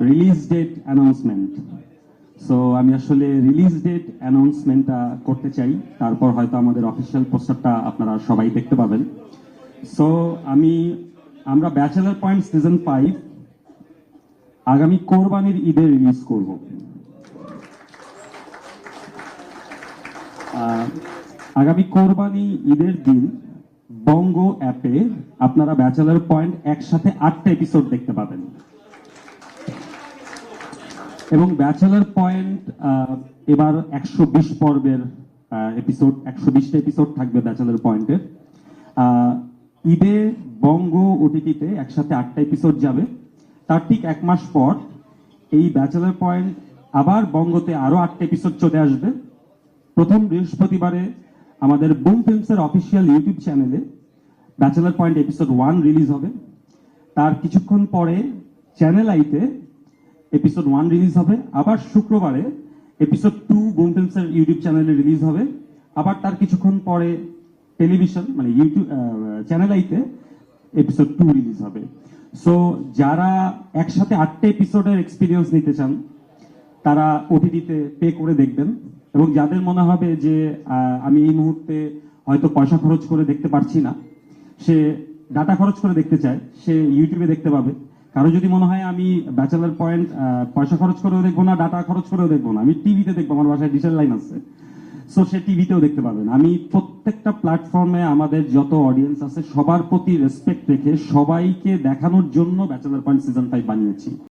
Release date announcement. So আমি আসলে release date অ্যানাউন্সমেন্টটা করতে চাই, তারপর হয়তো আমাদের অফিসিয়াল পোস্টারটা আপনারা সবাই দেখতে পাবেন। সো আমরা ব্যাচেলার পয়েন্ট সিজন 5 আগামী কোরবানির ঈদে রিলিজ করব। আগামী কোরবানি ঈদের দিন বঙ্গ অ্যাপে আপনারা ব্যাচেলার পয়েন্ট একসাথে 8টা এপিসোড দেখতে পাবেন। এবং ব্যাচেলার পয়েন্ট এবার 120 পর্বের এপিসোড, 120টা এপিসোড থাকবে ব্যাচেলার পয়েন্টের। ঈদে বঙ্গ ওটিটিতে একসাথে 8টা এপিসোড যাবে। তার ঠিক 1 মাস পর এই ব্যাচেলার পয়েন্ট আবার বঙ্গতে আরো 8টা এপিসোড চলে আসবে। প্রথম বৃহস্পতিবারে আমাদের বুম ফিল্মসের অফিসিয়াল ইউটিউব চ্যানেলে ব্যাচেলার পয়েন্ট এপিসোড 1 রিলিজ হবে। তার কিছুক্ষণ পরে চ্যানেল আইতে এপিসোড 1 রিলিজ হবে। আবার শুক্রবারে এপিসোড 2 বুম ফিল্মসের ইউটিউব চ্যানেলে রিলিজ হবে। আবার তার কিছুক্ষণ পরে টেলিভিশন মানে ইউটিউব চ্যানেল আইতে এপিসোড 2 রিলিজ হবে। সো যারা একসাথে 8টা এপিসোডের এক্সপিরিয়েন্স নিতে চান তারা ওটিটিতে পে করে দেখবেন। এবং যাদের মনে হবে যে আমি এই মুহূর্তে হয়তো পয়সা খরচ করে দেখতে পারছি না, সে ডাটা খরচ করে দেখতে চায়, সে ইউটিউবে দেখতে পাবে। কারো যদি মনে হয় আমি ব্যাচেলার পয়েন্ট পয়সা খরচ করেও দেখবো না, ডাটা খরচ করেও দেখবো না, আমি টিভিতে দেখবো, আমার বাসায় ডিজিটাল লাইন আছে, সো সে টিভিতেও দেখতে পাবেন। আমি প্রত্যেকটা প্ল্যাটফর্মে আমাদের যত অডিয়েন্স আছে সবার প্রতি রেসপেক্ট রেখে সবাইকে দেখানোর জন্য ব্যাচেলার পয়েন্ট সিজন 5 বানিয়েছি।